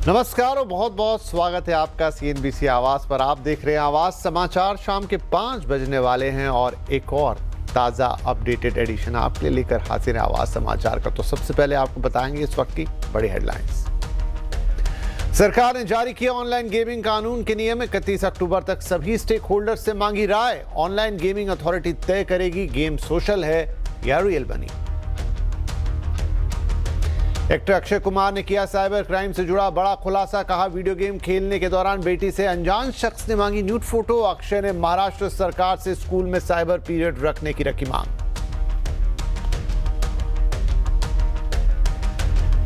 नमस्कार और बहुत बहुत स्वागत है आपका CNBC आवाज पर। आप देख रहे हैं आवाज समाचार। शाम के 5 बजने वाले हैं और एक और ताज़ा अपडेटेड एडिशन आपके लिए लेकर हाजिर है आवाज समाचार का। तो सबसे पहले आपको बताएंगे इस वक्त की बड़ी हेडलाइंस। सरकार ने जारी किया ऑनलाइन गेमिंग कानून के नियम। 31 अक्टूबर तक सभी स्टेक होल्डर से मांगी राय। ऑनलाइन गेमिंग अथॉरिटी तय करेगी गेम सोशल है या रियल बनी। एक्टर अक्षय कुमार ने किया साइबर क्राइम से जुड़ा बड़ा खुलासा। कहा वीडियो गेम खेलने के दौरान बेटी से अनजान शख्स ने मांगी न्यूड फोटो। अक्षय ने महाराष्ट्र सरकार से स्कूल में साइबर पीरियड रखने की रखी मांग।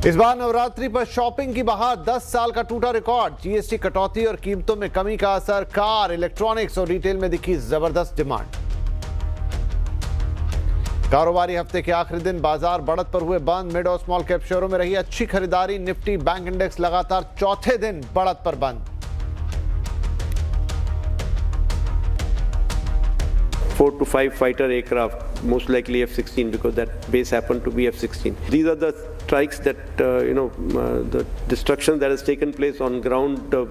इस बार नवरात्रि पर शॉपिंग की बहार। 10 साल का टूटा रिकॉर्ड। जीएसटी कटौती और कीमतों में कमी का असर। कार, इलेक्ट्रॉनिक्स और रिटेल में दिखी जबरदस्त डिमांड। कारोबारी हफ्ते के आखिरी दिन बाजार बढ़त पर हुए बंद। मिड और स्मॉल कैप शेयरों में रही अच्छी खरीदारी। निफ्टी बैंक इंडेक्स लगातार चौथे दिन बढ़त पर बंद। 4 to 5 fighter aircraft, most likely F-16, because that base happened to be F-16. These are the strikes that the destruction that has taken place on ground.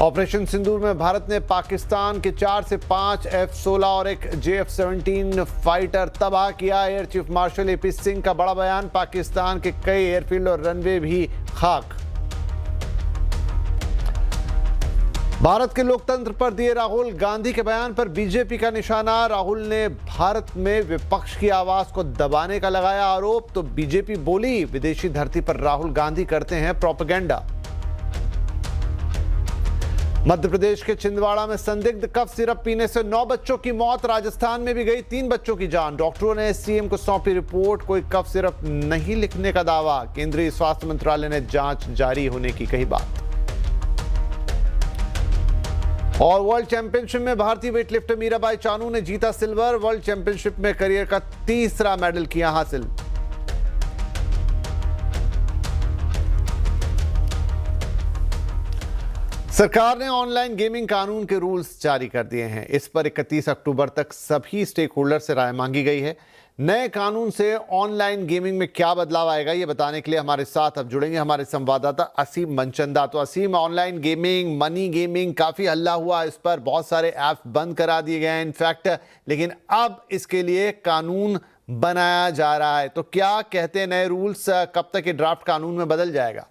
Operation Sindoor में भारत ने पाकिस्तान के 4 से 5 F-16 और एक JF-17 फाइटर तबाह किया। Air chief marshal AP Singh का बड़ा बयान। पाकिस्तान के कई एयरफील्ड और रनवे भी खाक। भारत के लोकतंत्र पर दिए राहुल गांधी के बयान पर बीजेपी का निशाना। राहुल ने भारत में विपक्ष की आवाज को दबाने का लगाया आरोप। तो बीजेपी बोली विदेशी धरती पर राहुल गांधी करते हैं प्रोपेगेंडा। मध्य प्रदेश के छिंदवाड़ा में संदिग्ध कफ सिरप पीने से 9 बच्चों की मौत। राजस्थान में भी गई 3 बच्चों की जान। डॉक्टरों ने CM को सौंपी रिपोर्ट। कोई कफ सिरप नहीं लिखने का दावा। केंद्रीय स्वास्थ्य मंत्रालय ने जांच जारी होने की कही बात। और वर्ल्ड चैंपियनशिप में भारतीय वेटलिफ्टर मीराबाई चानू ने जीता सिल्वर। वर्ल्ड चैंपियनशिप में करियर का तीसरा मेडल किया हासिल। सरकार ने ऑनलाइन गेमिंग कानून के रूल्स जारी कर दिए हैं। इस पर 31 अक्टूबर तक सभी स्टेक होल्डर से राय मांगी गई है। नए कानून से ऑनलाइन गेमिंग में क्या बदलाव आएगा ये बताने के लिए हमारे साथ अब जुड़ेंगे हमारे संवाददाता असीम मनचंदा। तो असीम, ऑनलाइन गेमिंग, मनी गेमिंग, काफी हल्ला हुआ इस पर, बहुत सारे ऐप बंद करा दिए गए हैं इनफैक्ट, लेकिन अब इसके लिए कानून बनाया जा रहा है। तो क्या कहते हैं नए रूल्स, कब तक ये ड्राफ्ट कानून में बदल जाएगा?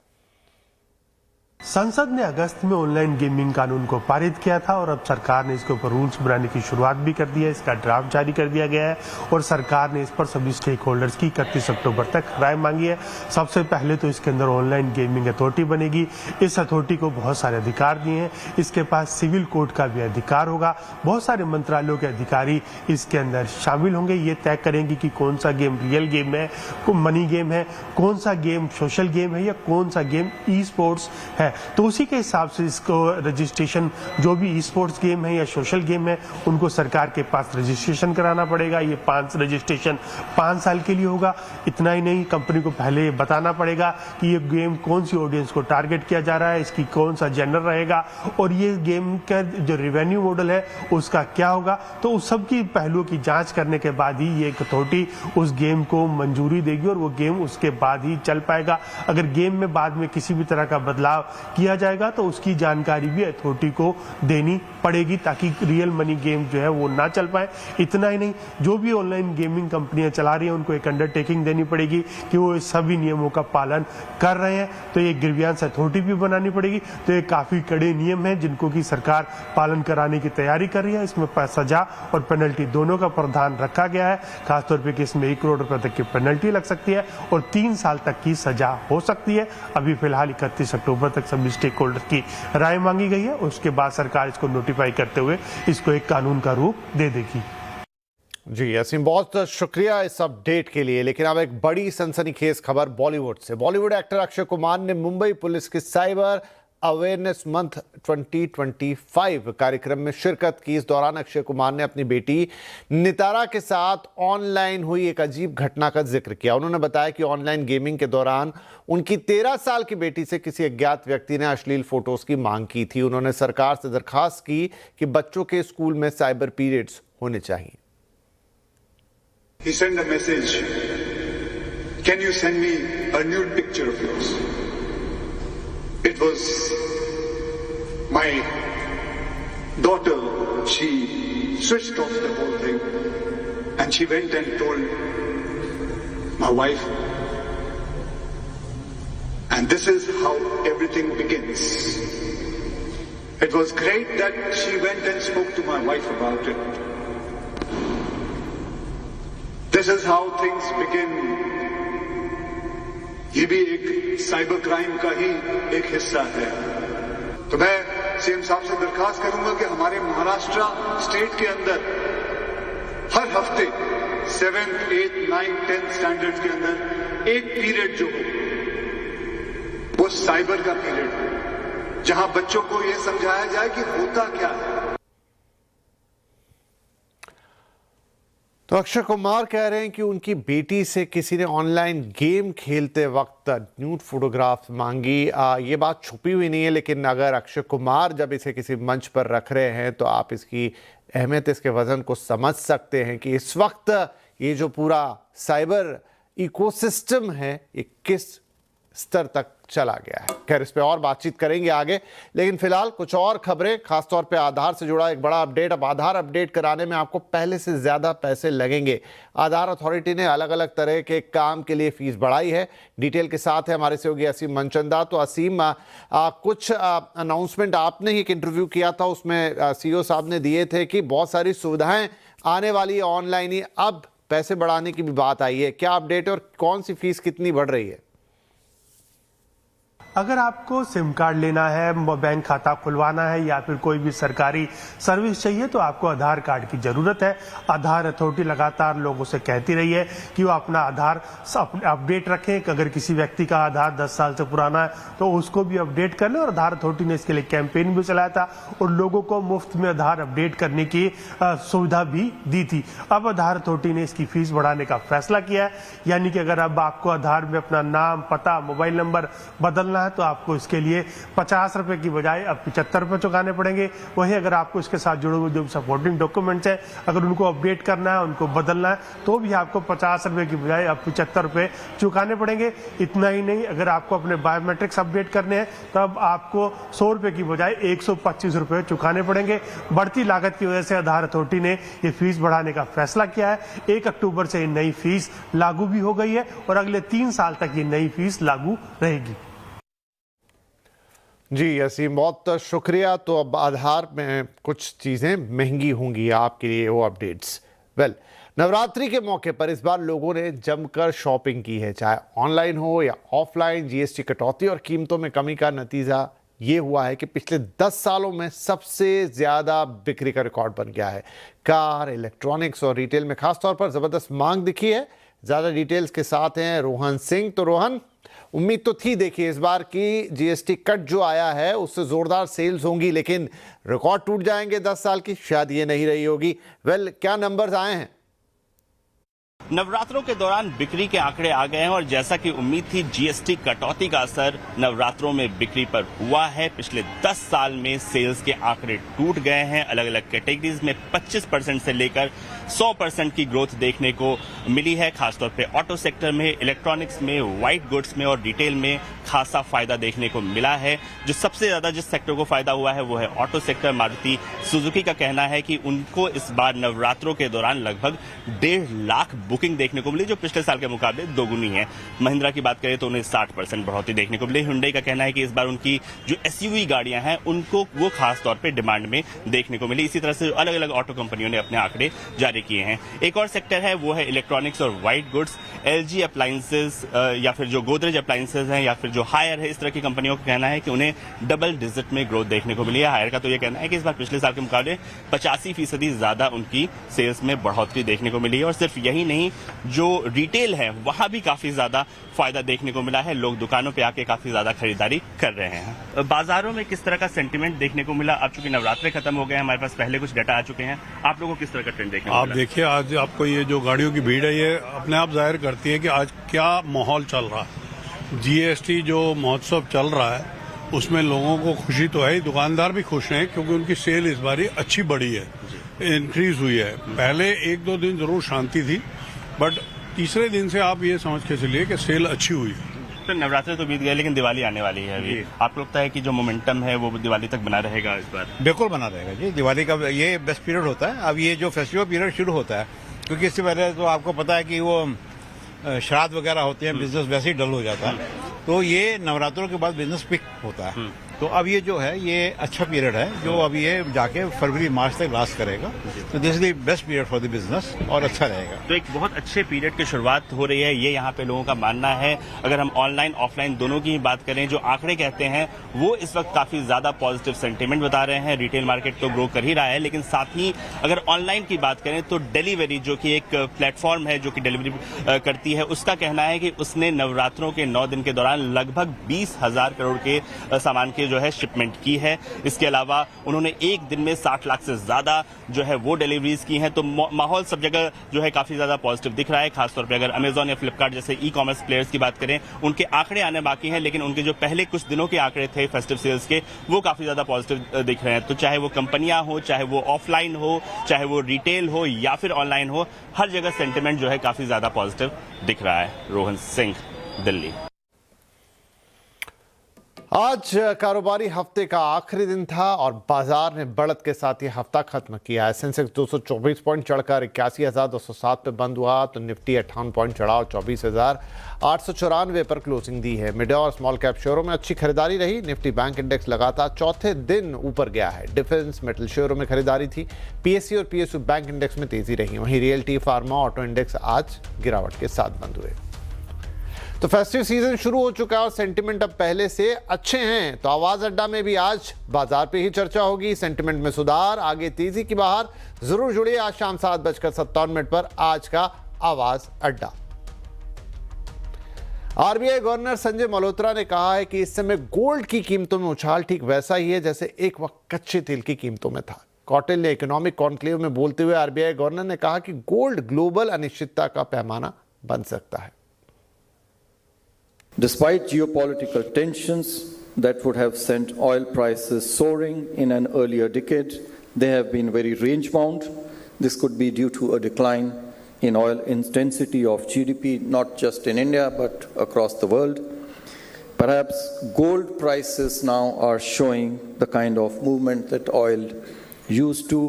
संसद ने अगस्त में ऑनलाइन गेमिंग कानून को पारित किया था और अब सरकार ने इसके ऊपर रूल्स बनाने की शुरुआत भी कर दी है। इसका ड्राफ्ट जारी कर दिया गया है और सरकार ने इस पर सभी स्टेक होल्डर्स की 31 अक्टूबर तक राय मांगी है। सबसे पहले तो इसके अंदर ऑनलाइन गेमिंग अथॉरिटी बनेगी। इस अथॉरिटी को बहुत सारे अधिकार दिए हैं। इसके पास सिविल कोर्ट का भी अधिकार होगा। बहुत सारे मंत्रालयों के अधिकारी इसके अंदर शामिल होंगे। ये तय करेंगे कि कौन सा गेम रियल गेम है, मनी गेम है, कौन सा गेम सोशल गेम है या कौन सा गेम ई स्पोर्ट्स है। तो उसी के हिसाब से इसको रजिस्ट्रेशन, जो भी ई स्पोर्ट्स गेम है या सोशल गेम है, उनको सरकार के पास रजिस्ट्रेशन कराना पड़ेगा। ये रजिस्ट्रेशन 5 साल के लिए होगा। इतना ही नहीं, कंपनी को पहले बताना पड़ेगा कि ये गेम कौन सी ऑडियंस को टारगेट किया जा रहा है, इसकी कौन सा जेनर रहेगा और ये गेम का जो रेवेन्यू मॉडल है उसका क्या होगा। तो उस सब की पहलुओं की जांच करने के बाद ही ये अथॉरिटी उस गेम को मंजूरी देगी और वो गेम उसके बाद ही चल पाएगा। अगर गेम में बाद में किसी भी तरह का बदलाव किया जाएगा तो उसकी जानकारी भी अथॉरिटी को देनी पड़ेगी ताकि रियल मनी गेम जो है वो ना चल पाए। इतना ही नहीं, जो भी ऑनलाइन गेमिंग कंपनियां चला रही हैं उनको एक अंडरटेकिंग देनी पड़ेगी कि वो इस सभी नियमों का पालन कर रहे हैं। तो ये ग्रीवियंस अथॉरिटी भी बनानी पड़ेगी। तो ये काफी कड़े नियम हैं जिनको की सरकार पालन कराने की तैयारी कर रही है। इसमें सजा और पेनल्टी दोनों का प्रावधान रखा गया है। खासतौर पर कि इसमें 1 करोड़ रुपए तक की पेनल्टी लग सकती है और 3 साल तक की सजा हो सकती है। अभी फिलहाल 31 अक्टूबर तक सभी स्टेक होल्डर की राय मांगी गई है। उसके बाद सरकार इसको नोटिफाई करते हुए इसको एक कानून का रूप दे देगी। जी असीम, बहुत शुक्रिया इस अपडेट के लिए। लेकिन अब एक बड़ी सनसनीखेज खबर बॉलीवुड से। बॉलीवुड एक्टर अक्षय कुमार ने मुंबई पुलिस के साइबर अवेयरनेस मंथ 2025 कार्यक्रम में शिरकत की। इस दौरान अक्षय कुमार ने अपनी बेटी नितारा के साथ ऑनलाइन हुई एक अजीब घटना का जिक्र किया। उन्होंने बताया कि ऑनलाइन गेमिंग के दौरान उनकी 13 साल की बेटी से किसी अज्ञात व्यक्ति ने अश्लील फोटोज की मांग की थी। उन्होंने सरकार से दरखास्त की कि बच्चों के स्कूल में साइबर पीरियड्स होने चाहिए। He sent a message, "Can you send me a nude picture of yours?" It was my daughter. She switched off the whole thing and she went and told my wife. And this is how everything begins. It was great that she went and spoke to my wife about it. This is how things begin. ये भी एक cyber crime का ही एक हिस्सा है। तो मैं CM साहब से दरखास्त करूंगा कि हमारे महाराष्ट्र स्टेट के अंदर हर हफ्ते 7th, 8th, 9th, 10th standard के अंदर एक पीरियड जो हो वो साइबर का पीरियड हो, जहां बच्चों को ये समझाया जाए कि होता क्या है। तो अक्षय कुमार कह रहे हैं कि उनकी बेटी से किसी ने ऑनलाइन गेम खेलते वक्त न्यूड फोटोग्राफ मांगी। ये बात छुपी हुई नहीं है, लेकिन अगर अक्षय कुमार जब इसे किसी मंच पर रख रहे हैं तो आप इसकी अहमियत, इसके वजन को समझ सकते हैं कि इस वक्त ये जो पूरा साइबर इकोसिस्टम है ये किस स्तर तक चला गया है। खैर, इस पे और बातचीत करेंगे आगे, लेकिन फिलहाल कुछ और खबरें, खासतौर पे आधार से जुड़ा एक बड़ा अपडेट। अब आधार अपडेट कराने में आपको पहले से ज्यादा पैसे लगेंगे। आधार अथॉरिटी ने अलग अलग तरह के काम के लिए फीस बढ़ाई है। डिटेल के साथ है हमारे सहयोगी असीम मनचंदा। तो असीम, कुछ अनाउंसमेंट आपने ही एक इंटरव्यू किया था, उसमें सीईओ साहब ने दिए थे कि बहुत सारी सुविधाएं आने वाली है ऑनलाइन ही, अब पैसे बढ़ाने की भी बात आई है। क्या अपडेट है और कौन सी फीस कितनी बढ़ रही है? अगर आपको सिम कार्ड लेना है, बैंक खाता खुलवाना है या फिर कोई भी सरकारी सर्विस चाहिए तो आपको आधार कार्ड की जरूरत है। आधार अथॉरिटी लगातार लोगों से कहती रही है कि वो अपना आधार अपडेट रखें। अगर किसी व्यक्ति का आधार 10 साल से पुराना है तो उसको भी अपडेट कर लें, और आधार अथॉरिटी ने इसके लिए कैंपेन भी चलाया था और लोगों को मुफ्त में आधार अपडेट करने की सुविधा भी दी थी। अब आधार अथॉरिटी ने इसकी फीस बढ़ाने का फैसला किया है, यानी कि अगर अब आपको आधार में अपना नाम, पता, मोबाइल नंबर बदलना है तो आपको इसके लिए 50 रुपए की बजाय अब 75 रुपए चुकाने पड़ेंगे। वहीं अगर आपको इसके साथ जुड़े हुए जो सपोर्टिंग डॉक्यूमेंट्स हैं, अगर उनको अपडेट करना है, उनको बदलना है, तो भी आपको 50 रुपए की बजाय अब 75 रुपए चुकाने पड़ेंगे। इतना ही नहीं, अगर आपको अपने बायोमेट्रिक्स अपडेट करने हैं तो अब आपको 100 रुपए की बजाय 125 रुपए चुकाने पड़ेंगे। बढ़ती लागत की वजह से आधार अथॉरिटी ने ये फीस बढ़ाने का फैसला किया है। 1 अक्टूबर से ये नई फीस लागू भी हो गई है और अगले 3 साल तक ये नई फीस लागू रहेगी। जी असीम, बहुत शुक्रिया। तो अब आधार में कुछ चीज़ें महंगी होंगी आपके लिए, वो अपडेट्स। वेल, नवरात्रि के मौके पर इस बार लोगों ने जमकर शॉपिंग की है, चाहे ऑनलाइन हो या ऑफलाइन। जीएसटी कटौती और कीमतों में कमी का नतीजा ये हुआ है कि पिछले 10 सालों में सबसे ज़्यादा बिक्री का रिकॉर्ड बन गया है। कार, इलेक्ट्रॉनिक्स और रिटेल में खासतौर पर ज़बरदस्त मांग दिखी है। ज़्यादा डिटेल्स के साथ हैं रोहन सिंह। तो रोहन, उम्मीद तो थी देखिए इस बार की जीएसटी कट जो आया है उससे जोरदार सेल्स होंगी, लेकिन रिकॉर्ड टूट जाएंगे 10 साल की, शायद ये नहीं रही होगी। वेल, क्या नंबर्स आए हैं? नवरात्रों के दौरान बिक्री के आंकड़े आ गए हैं और जैसा कि उम्मीद थी, जीएसटी कटौती का असर नवरात्रों में बिक्री पर हुआ है। पिछले 10 साल में सेल्स के आंकड़े टूट गए हैं। अलग अलग कैटेगरीज में 25% से लेकर 100% की ग्रोथ देखने को मिली है। खासतौर पे ऑटो सेक्टर में, इलेक्ट्रॉनिक्स में, व्हाइट गुड्स में और रिटेल में खासा फायदा देखने को मिला है। जो सबसे ज्यादा जिस सेक्टर को फायदा हुआ है वो है ऑटो सेक्टर। मारुति सुजुकी का कहना है कि उनको इस बार नवरात्रों के दौरान लगभग 1.5 लाख बुकिंग देखने को मिली, जो पिछले साल के मुकाबले दोगुनी है। महिंद्रा की बात करें तो उन्हें 60% बढ़ोतरी देखने को मिली। हुंडई का कहना है कि इस बार उनकी जो एसयूवी गाड़ियां हैं उनको वो खास तौर पे डिमांड में देखने को मिली। इसी तरह से अलग अलग ऑटो कंपनियों ने अपने आंकड़े जारी किए हैं। एक और सेक्टर है वो है इलेक्ट्रॉनिक्स और व्हाइट गुड्स। एलजी अप्लायंसेस या फिर जो गोदरेज अप्लायंसेस हैं या फिर जो हायर है, इस तरह की कंपनियों का कहना है कि उन्हें डबल डिजिट में ग्रोथ देखने को मिली है। हायर का तो यह कहना है कि इस बार पिछले साल के मुकाबले 85% ज्यादा उनकी सेल्स में बढ़ोतरी देखने को मिली है। और सिर्फ यही नहीं, जो रिटेल है वहां भी काफी ज्यादा फायदा देखने को मिला है। लोग दुकानों पे आके काफी ज्यादा खरीदारी कर रहे हैं। बाजारों में किस तरह का सेंटीमेंट देखने को मिला? अब चूंकि नवरात्रे खत्म हो गए हैं, हमारे पास पहले कुछ डाटा आ चुके हैं, आप लोगों को किस तरह का ट्रेंड देखने को मिला? आप देखिए, आज आपको ये जो गाड़ियों की भीड़ है ये अपने आप जाहिर करती है कि आज क्या माहौल चल रहा है। जीएसटी जो महोत्सव चल रहा है उसमें लोगों को खुशी तो है ही, दुकानदार भी खुश हैं क्योंकि उनकी सेल इस बारी अच्छी बढ़ी है, इंक्रीज हुई है। पहले 1-2 दिन जरूर शांति थी, बट तीसरे दिन से आप ये समझ के चलिए कि सेल अच्छी हुई है। डॉक्टर नवरात्रि तो बीत गए लेकिन दिवाली आने वाली है अभी, आपको लगता है कि जो मोमेंटम है वो दिवाली तक बना रहेगा इस बार? बिल्कुल बना रहेगा जी। दिवाली का ये बेस्ट पीरियड होता है। अब ये जो फेस्टिवल पीरियड शुरू होता है, क्योंकि इससे पहले तो आपको पता है कि वो श्राद्ध वगैरह होते हैं, बिजनेस वैसे ही डल हो जाता है, तो ये नवरात्रों के बाद बिजनेस पिक होता है। तो अब ये जो है ये अच्छा पीरियड है जो अब ये जाके फरवरी मार्च तक लास्ट करेगा, तो this is the best period for the business और अच्छा रहेगा। तो एक बहुत अच्छे पीरियड की शुरुआत हो रही है, ये यहाँ पे लोगों का मानना है। अगर हम ऑनलाइन ऑफलाइन दोनों की ही बात करें, जो आंकड़े कहते हैं वो इस वक्त काफी ज्यादा पॉजिटिव सेंटीमेंट बता रहे हैं। रिटेल मार्केट तो ग्रो कर ही रहा है, लेकिन साथ ही अगर ऑनलाइन की बात करें तो डिलीवरी जो कि एक प्लेटफॉर्म है जो कि डिलीवरी करती है, उसका कहना है कि उसने नवरात्रों के 9 दिन के दौरान लगभग 20,000 करोड़ के सामान के जो है शिपमेंट की है। इसके अलावा उन्होंने एक दिन में 60 लाख से ज्यादा जो है वो डिलीवरीज की हैं। तो माहौल सब जगह जो है काफी ज्यादा पॉजिटिव दिख रहा है। खासतौर पे अगर अमेजॉन या फ्लिपकार्ट जैसे ई कॉमर्स प्लेयर्स की बात करें, उनके आंकड़े आने बाकी हैं, लेकिन उनके जो पहले कुछ दिनों के आंकड़े थे फेस्टिव सेल्स के, वो काफी ज्यादा पॉजिटिव दिख रहे हैं। तो चाहे वो कंपनियां हो, चाहे वो ऑफलाइन हो, चाहे वो रिटेल हो या फिर ऑनलाइन हो, हर जगह सेंटिमेंट जो है काफी ज्यादा पॉजिटिव दिख रहा है। रोहन सिंह, दिल्ली। आज कारोबारी हफ्ते का आखिरी दिन था और बाजार ने बढ़त के साथ ये हफ्ता खत्म किया है। सेंसेक्स 224 पॉइंट चढ़कर 81,207 पे बंद हुआ, तो निफ्टी 58 पॉइंट चढ़ा 24,894 पर क्लोजिंग दी है। मिड और स्मॉल कैप शेयरों में अच्छी खरीदारी रही। निफ्टी बैंक इंडेक्स लगातार चौथे दिन ऊपर गया है। डिफेंस मेटल शेयरों में खरीदारी थी। पीएससी और पीएसयू बैंक इंडेक्स में तेजी रही। वहीं रियल्टी, फार्मा, ऑटो इंडेक्स आज गिरावट के साथ बंद हुए। तो फेस्टिव सीजन शुरू हो चुका है और सेंटिमेंट अब पहले से अच्छे हैं। तो आवाज अड्डा में भी आज बाजार पे ही चर्चा होगी। सेंटिमेंट में सुधार, आगे तेजी की बहार। जरूर जुड़िए आज शाम 7:57 पर आज का आवाज अड्डा। आरबीआई गवर्नर संजय मल्होत्रा ने कहा है कि इस समय गोल्ड की कीमतों में उछाल ठीक वैसा ही है जैसे एक वक्त कच्चे तेल की कीमतों में था। कौटिल्य इकोनॉमिक कॉन्क्लेव में बोलते हुए आरबीआई गवर्नर ने कहा कि गोल्ड ग्लोबल अनिश्चितता का पैमाना बन सकता है। Despite geopolitical tensions that would have sent oil prices soaring in an earlier decade, they have been very range-bound. This could be due to a decline in oil intensity of GDP, not just in India, but across the world. Perhaps gold prices now are showing the kind of movement that oil used to,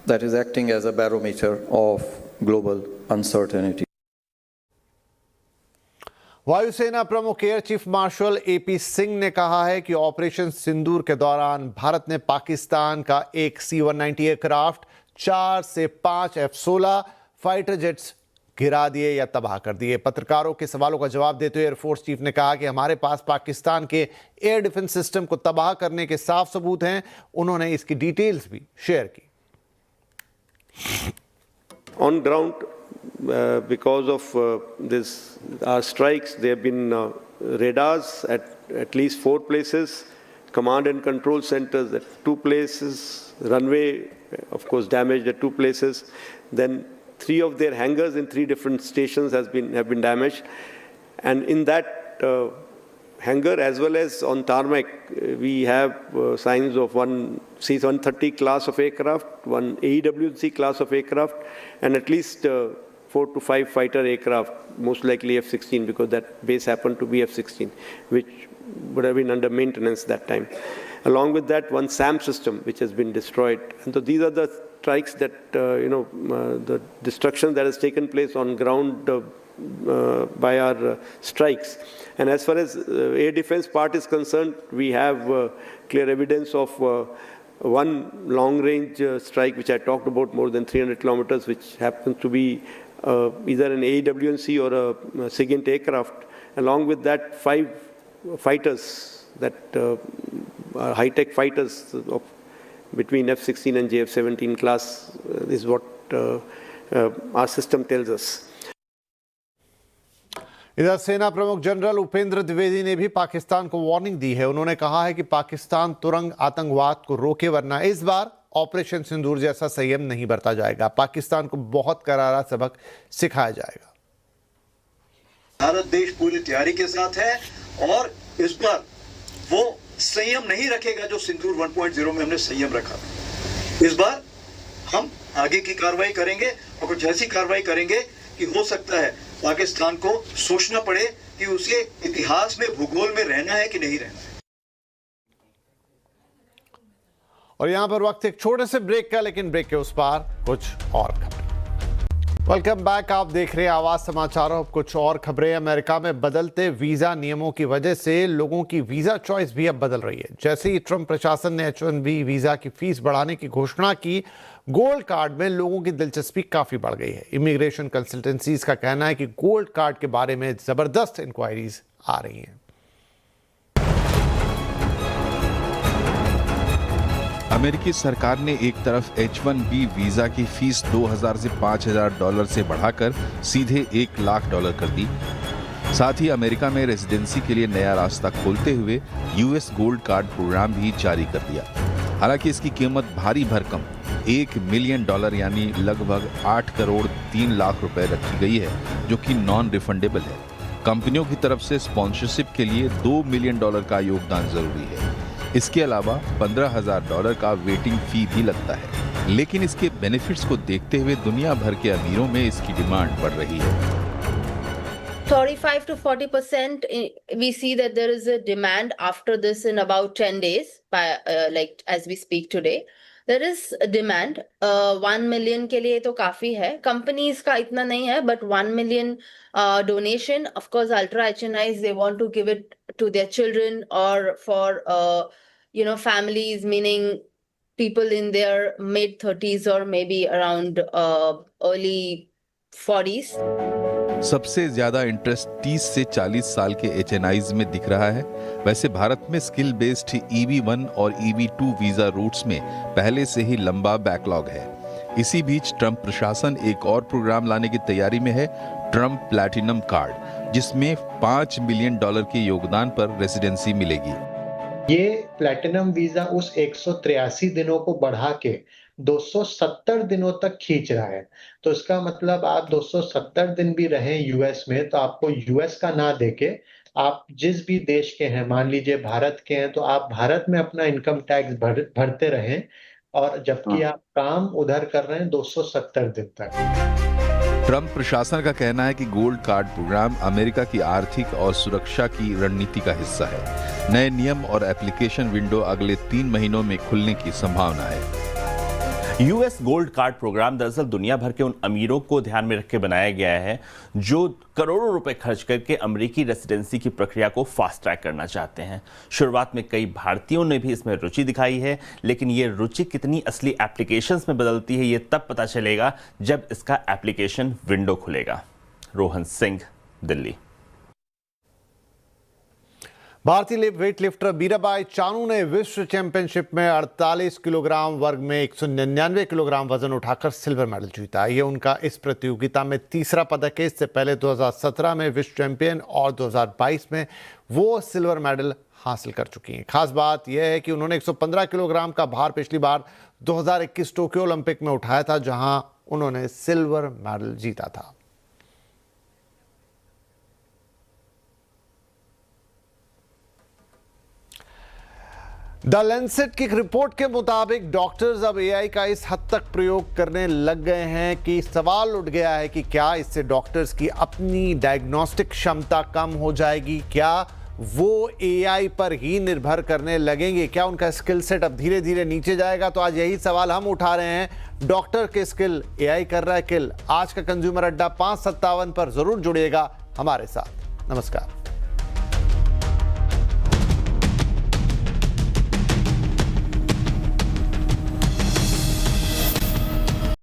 that is acting as a barometer of global uncertainty. वायुसेना प्रमुख air chief marshal AP Singh ने कहा है कि operation सिंदूर के दौरान भारत ने पाकिस्तान का एक C-190 एयरक्राफ्ट, 4 से 5 F-16 फाइटर जेट्स गिरा दिए या तबाह कर दिए। पत्रकारों के सवालों का जवाब देते हुए एयरफोर्स चीफ ने कहा कि हमारे पास पाकिस्तान के एयर डिफेंस सिस्टम को तबाह करने के साफ सबूत हैं। उन्होंने इसकी डिटेल्स भी शेयर की। On ground, because of this our strikes, there have been radars at least 4 places, command and control centers at 2 places, runway of course damaged at 2 places, then 3 of their hangars in 3 different stations have been damaged, and in that hangar as well as on tarmac we have signs of one C-130 class of aircraft, one AEW&C class of aircraft, and at least 4 to 5 fighter aircraft, most likely F-16, because that base happened to be F-16, which would have been under maintenance that time. Along with that, one SAM system, which has been destroyed. And so these are the strikes that, the destruction that has taken place on ground by our strikes. And as far as air defense part is concerned, we have clear evidence of one long-range strike, which I talked about, more than 300 kilometers, which happens to be either an AEW&C or a SIGINT aircraft. Along with that, 5 fighters that are high-tech fighters of between F-16 and JF-17 class is what our system tells us. इधर सेना प्रमुख general Upendra Dwivedi ने भी पाकिस्तान को warning दी है। उन्होंने कहा है कि पाकिस्तान तुरंत आतंकवाद को रोके, वरना इस बार ऑपरेशन सिंदूर जैसा संयम नहीं बरता जाएगा। पाकिस्तान को बहुत करारा सबक सिखाया जाएगा। भारत देश पूरी तैयारी के साथ है और इस बार वो संयम नहीं रखेगा जो सिंदूर 1.0 में हमने संयम रखा। इस बार हम आगे की कार्रवाई करेंगे और कुछ ऐसी कार्रवाई करेंगे कि हो सकता है पाकिस्तान को सोचना पड़े कि उसे इतिहास में, भूगोल में रहना है कि नहीं रहना है। और यहां पर वक्त एक छोटे से ब्रेक का, लेकिन ब्रेक के उस पार कुछ और खबरें। वेलकम बैक, आप देख रहे हैं आवाज समाचारों। कुछ और खबरें। अमेरिका में बदलते वीजा नियमों की वजह से लोगों की वीजा चॉइस भी अब बदल रही है। जैसे ही ट्रंप प्रशासन ने H-1B वीजा की फीस बढ़ाने की घोषणा की, गोल्ड कार्ड में लोगों की दिलचस्पी काफी बढ़ गई है। इमिग्रेशन कंसल्टेंसीज का कहना है कि गोल्ड कार्ड के बारे में जबरदस्त इंक्वायरीज आ रही हैं। अमेरिकी सरकार ने एक तरफ H-1B वीजा की फीस $2,000 से $5,000 से बढ़ाकर सीधे $1 लाख कर दी। साथ ही अमेरिका में रेजिडेंसी के लिए नया रास्ता खोलते हुए US गोल्ड कार्ड प्रोग्राम भी जारी कर दिया। हालांकि इसकी कीमत भारी भरकम $1 मिलियन यानी लगभग 8 करोड़ 3 लाख रुपए रखी गई है, जो कि नॉन रिफंडेबल है। कंपनियों की तरफ से स्पॉन्सरशिप के लिए $2 मिलियन का योगदान जरूरी है। इसके अलावा $15,000 का वेटिंग फी भी लगता है। लेकिन इसके बेनिफिट्स को देखते हुए दुनिया भर के अमीरों में इसकी डिमांड बढ़ रही है। 35 to 40%, we see that there is a demand after this in about 10 days, like as we speak today. There is a demand. 1 million के लिए तो काफी है। Companies का इतना नहीं है, but 1 million donation. Of course, ultra HNIs, they want to give it to their children or for families, meaning people in their mid 30s or maybe around early 40s. सबसे ज्यादा इंटरेस्ट 30 से 40 साल के HNIs में दिख रहा है। वैसे भारत में स्किल बेस्ड EB1 और EB2 वीजा रूट्स में पहले से ही लंबा बैकलॉग है। इसी बीच ट्रंप प्रशासन एक और प्रोग्राम लाने की तैयारी में है, ट्रंप प्लैटिनम कार्ड, जिसमें $5 मिलियन के योगदान पर रेजिडेंसी मिलेगी। ये प्लैटिनम वीजा उस 183 दिनों को बढ़ा के 270 दिनों तक खींच रहा है। तो इसका मतलब आप 270 दिन भी रहें यूएस में, तो आपको यूएस का ना देके आप जिस भी देश के हैं, मान लीजिए भारत के हैं, तो आप भारत में अपना इनकम टैक्स भरते रहें, और जबकि आप काम उधर कर रहे हैं 270 दिन तक। ट्रंप प्रशासन का कहना है कि गोल्ड कार्ड प्रोग्राम अमेरिका की आर्थिक और सुरक्षा की रणनीति का हिस्सा है। नए नियम और एप्लीकेशन विंडो अगले 3 महीनों में खुलने की संभावना है। यूएस गोल्ड कार्ड प्रोग्राम दरअसल दुनिया भर के उन अमीरों को ध्यान में रख के बनाया गया है जो करोड़ों रुपए खर्च करके अमेरिकी रेसिडेंसी की प्रक्रिया को फास्ट ट्रैक करना चाहते हैं। शुरुआत में कई भारतीयों ने भी इसमें रुचि दिखाई है, लेकिन ये रुचि कितनी असली एप्लीकेशंस में बदलती है, ये तब पता चलेगा जब इसका एप्लीकेशन विंडो खुलेगा। रोहन सिंह, दिल्ली। भारतीय वेट लिफ्टर मीराबाई चानू ने विश्व चैंपियनशिप में 48 किलोग्राम वर्ग में 199 किलोग्राम वजन उठाकर सिल्वर मेडल जीता। ये उनका इस प्रतियोगिता में तीसरा पदक है। इससे पहले 2017 में विश्व चैंपियन और 2022 में वो सिल्वर मेडल हासिल कर चुकी हैं। खास बात यह है कि उन्होंने 115 किलोग्राम का भार पिछली बार 2021 टोक्यो ओलंपिक में उठाया था, जहां उन्होंने सिल्वर मेडल जीता था। द लैंसेट की एक रिपोर्ट के मुताबिक डॉक्टर्स अब एआई का इस हद तक प्रयोग करने लग गए हैं कि सवाल उठ गया है कि क्या इससे डॉक्टर्स की अपनी डायग्नोस्टिक क्षमता कम हो जाएगी? क्या वो एआई पर ही निर्भर करने लगेंगे? क्या उनका स्किल सेट अब धीरे धीरे नीचे जाएगा? तो आज यही सवाल हम उठा रहे हैं। डॉक्टर के स्किल एआई कर रहा है किल। आज का कंज्यूमर अड्डा 5:57 पर जरूर जुड़िएगा हमारे साथ। नमस्कार।